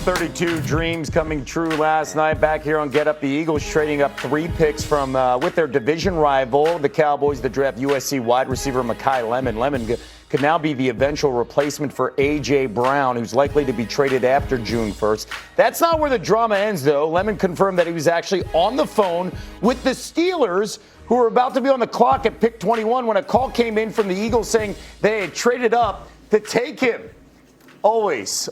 32 dreams coming true last night. Back here on Get Up, the Eagles trading up 3 picks from with their division rival, the Cowboys, to draft USC wide receiver Makai Lemon. Lemon could now be the eventual replacement for A.J. Brown, who's likely to be traded after June 1st. That's not where the drama ends, though. Lemon confirmed that he was actually on the phone with the Steelers, who were about to be on the clock at pick 21 when a call came in from the Eagles saying they had traded up to take him. Always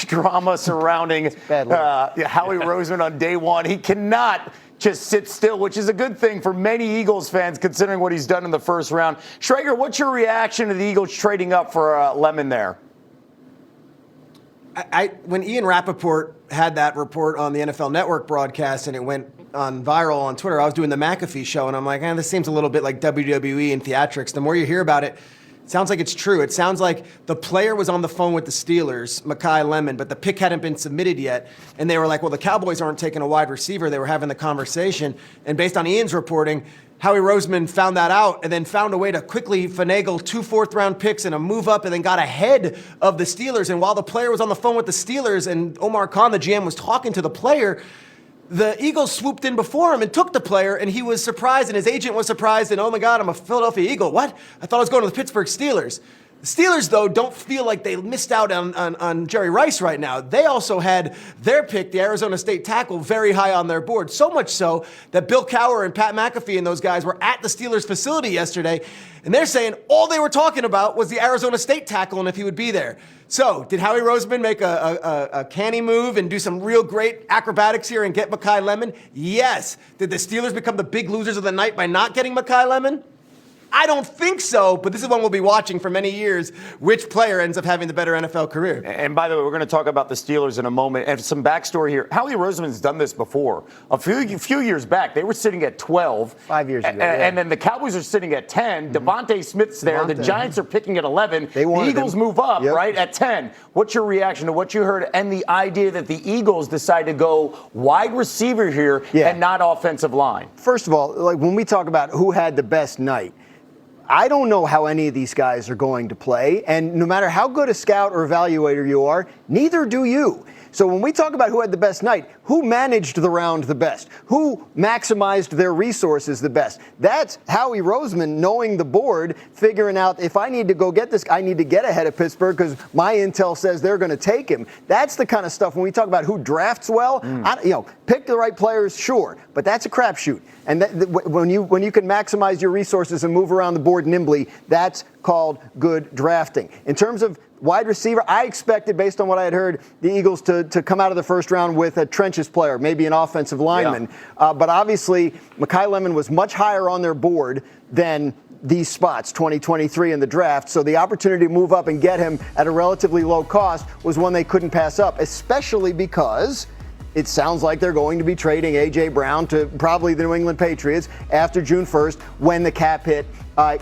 drama surrounding Howie Roseman on day one. He cannot just sit still, which is a good thing for many Eagles fans considering what he's done in the first round. Schrager, what's your reaction to the Eagles trading up for Lemon there? When Ian Rappaport had that report on the NFL Network broadcast and it went on viral on Twitter, I was doing the McAfee show, and I'm like, this seems a little bit like WWE and theatrics. The more you hear about it, it sounds like it's true. It sounds like the player was on the phone with the Steelers, Makai Lemon, but the pick hadn't been submitted yet. And they were like, well, the Cowboys aren't taking a wide receiver. They were having the conversation. And based on Ian's reporting, Howie Roseman found that out and then found a way to quickly finagle 2 fourth-round picks and a move up and then got ahead of the Steelers. And while the player was on the phone with the Steelers and Omar Khan, the GM, was talking to the player, the Eagles swooped in before him and took the player, and he was surprised, and his agent was surprised, and oh my God, I'm a Philadelphia Eagle. What? I thought I was going to the Pittsburgh Steelers. The Steelers, though, don't feel like they missed out on Jerry Rice right now. They also had their pick, the Arizona State tackle, very high on their board. So much so that Bill Cowher and Pat McAfee and those guys were at the Steelers facility yesterday, and they're saying all they were talking about was the Arizona State tackle and if he would be there. So, did Howie Roseman make a canny move and do some real great acrobatics here and get Makai Lemon? Yes. Did the Steelers become the big losers of the night by not getting Makai Lemon? I don't think so, but this is one we'll be watching for many years, which player ends up having the better NFL career. And by the way, we're going to talk about the Steelers in a moment. And some backstory here. Howie Roseman's done this before. A few years back, they were sitting at 12. 5 years ago. And then the Cowboys are sitting at 10. Devontae Smith's there. The Giants are picking at 11. The Eagles move up, right, at 10. What's your reaction to what you heard and the idea that the Eagles decide to go wide receiver here and not offensive line? First of all, like when we talk about who had the best night, I don't know how any of these guys are going to play, and no matter how good a scout or evaluator you are, neither do you. So when we talk about who had the best night, who managed the round the best? Who maximized their resources the best? That's Howie Roseman knowing the board, figuring out if I need to go get this, I need to get ahead of Pittsburgh because my intel says they're going to take him. That's the kind of stuff when we talk about who drafts well. Pick the right players, sure, but that's a crapshoot. And when you can maximize your resources and move around the board nimbly, that's called good drafting. In terms of wide receiver, I expected, based on what I had heard, the Eagles to come out of the first round with a trenches player, maybe an offensive lineman. But obviously, Makai Lemon was much higher on their board than these spots, 2023 in the draft. So the opportunity to move up and get him at a relatively low cost was one they couldn't pass up, especially because it sounds like they're going to be trading A.J. Brown to probably the New England Patriots after June 1st when the cap hit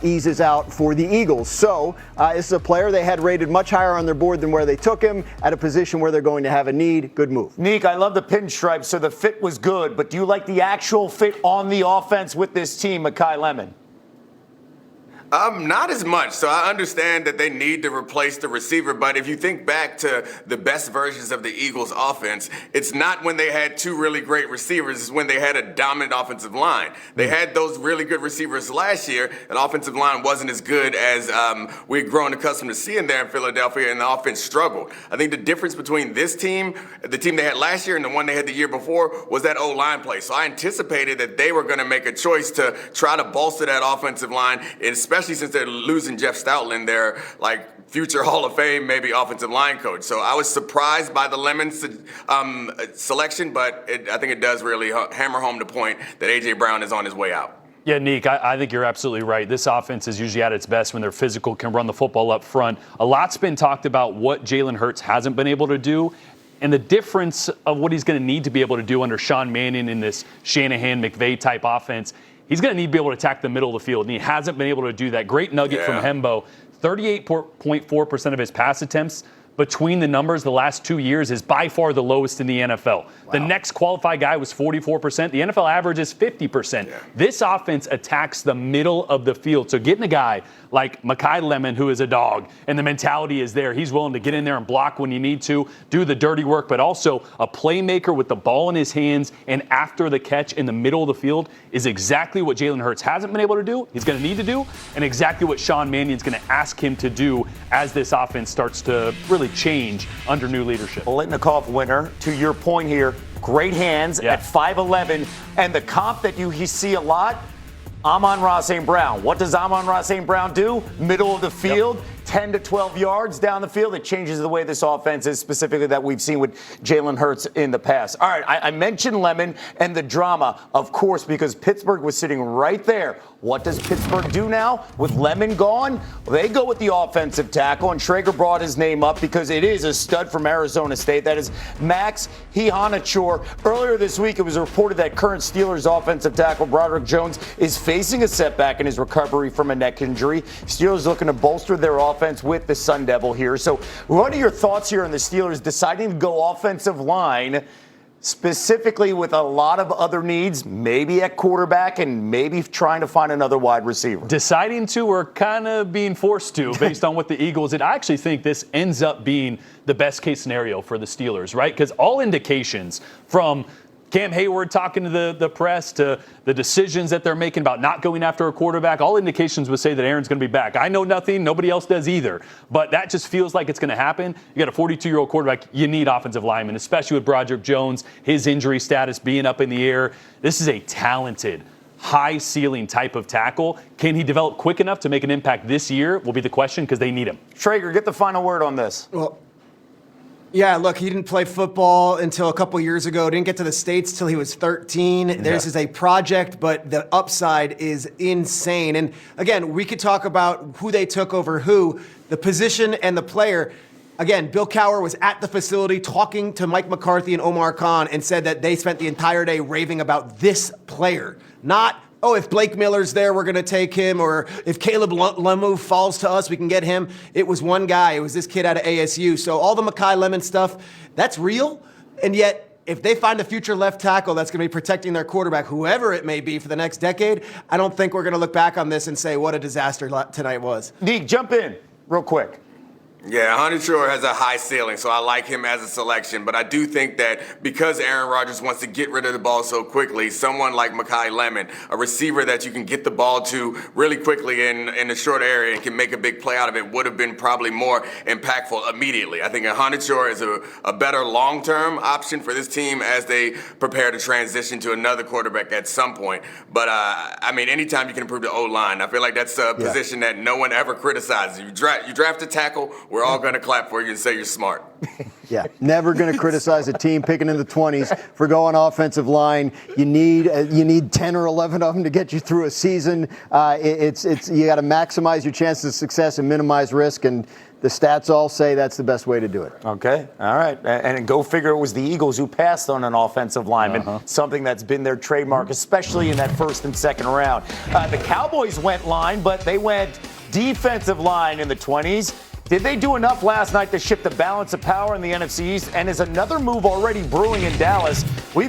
eases out for the Eagles. So this is a player they had rated much higher on their board than where they took him at a position where they're going to have a need. Good move. Neek, I love the pinstripe, so the fit was good, but do you like the actual fit on the offense with this team, Makai Lemon? Not as much. So I understand that they need to replace the receiver, but if you think back to the best versions of the Eagles offense, it's not when they had 2 really great receivers, it's when they had a dominant offensive line. They had those really good receivers last year, and offensive line wasn't as good as we'd grown accustomed to seeing there in Philadelphia, and the offense struggled. I think the difference between this team, the team they had last year, and the one they had the year before was that O-line play. So I anticipated that they were going to make a choice to try to bolster that offensive line, and especially since they're losing Jeff Stoutland, their future Hall of Fame, maybe offensive line coach. So I was surprised by the Lemon selection, but I think it does really hammer home the point that A.J. Brown is on his way out. Yeah, Neek, I think you're absolutely right. This offense is usually at its best when they're physical, can run the football up front. A lot's been talked about what Jalen Hurts hasn't been able to do, and the difference of what he's going to need to be able to do under Sean Mannion in this Shanahan-McVay type offense. He's going to need to be able to attack the middle of the field, and he hasn't been able to do that. Great nugget from Hembo. 38.4% of his pass attempts, between the numbers the last 2 years is by far the lowest in the NFL. The next qualified guy was 44%. The NFL average is 50%. Yeah. This offense attacks the middle of the field. So getting a guy like Makai Lemon, who is a dog, and the mentality is there. He's willing to get in there and block when you need to, do the dirty work, but also a playmaker with the ball in his hands and after the catch in the middle of the field is exactly what Jalen Hurts hasn't been able to do, he's going to need to do, and exactly what Sean Mannion's going to ask him to do as this offense starts to really change under new leadership. Litnikoff winner, to your point here, great hands at 5'11", and the comp that you see a lot, Amon-Ra St. Brown. What does Amon-Ra St. Brown do? Middle of the field, 10 to 12 yards down the field. It changes the way this offense is, specifically that we've seen with Jalen Hurts in the past. All right, I mentioned Lemon and the drama, of course, because Pittsburgh was sitting right there. What does Pittsburgh do now with Lemon gone? Well, they go with the offensive tackle, and Schrager brought his name up because it is a stud from Arizona State. That is Max Hihanachor. Earlier this week, it was reported that current Steelers offensive tackle Broderick Jones is facing a setback in his recovery from a neck injury. Steelers looking to bolster their offense with the Sun Devil here. So what are your thoughts here on the Steelers deciding to go offensive line, specifically with a lot of other needs, maybe at quarterback and maybe trying to find another wide receiver? Deciding to or kind of being forced to based on what the Eagles did. I actually think this ends up being the best case scenario for the Steelers, right? Because all indications from Cam Hayward talking to the press to the decisions that they're making about not going after a quarterback, all indications would say that Aaron's going to be back. I know nothing. Nobody else does either. But that just feels like it's going to happen. You got a 42-year-old quarterback. You need offensive linemen, especially with Broderick Jones, his injury status being up in the air. This is a talented, high-ceiling type of tackle. Can he develop quick enough to make an impact this year will be the question, because they need him. Schrager, get the final word on this. Well, yeah, look, he didn't play football until a couple years ago. Didn't get to the States till he was 13. This is a project, but the upside is insane. And again, we could talk about who they took over who, the position and the player. Again, Bill Cowher was at the facility talking to Mike McCarthy and Omar Khan and said that they spent the entire day raving about this player, not, oh, if Blake Miller's there, we're going to take him, or if Caleb Lemu falls to us, we can get him. It was one guy. It was this kid out of ASU. So all the Makai Lemon stuff, that's real. And yet, if they find a future left tackle that's going to be protecting their quarterback, whoever it may be, for the next decade, I don't think we're going to look back on this and say what a disaster tonight was. Neek, jump in real quick. Yeah, Hihanachor has a high ceiling, so I like him as a selection. But I do think that because Aaron Rodgers wants to get rid of the ball so quickly, someone like Makai Lemon, a receiver that you can get the ball to really quickly in a short area and can make a big play out of it, would have been probably more impactful immediately. I think Hihanachor is a better long-term option for this team as they prepare to transition to another quarterback at some point. But, I mean, anytime you can improve the O-line, I feel like that's a position that no one ever criticizes. You draft a tackle, we're all going to clap for you and say you're smart. Yeah, never going to criticize a team picking in the 20s for going offensive line. You need 10 or 11 of them to get you through a season. You got to maximize your chances of success and minimize risk, and the stats all say that's the best way to do it. Okay, all right. And go figure, it was the Eagles who passed on an offensive lineman, something that's been their trademark, especially in that first and second round. The Cowboys went line, but they went defensive line in the 20s. Did they do enough last night to shift the balance of power in the NFC East? And is another move already brewing in Dallas? We've got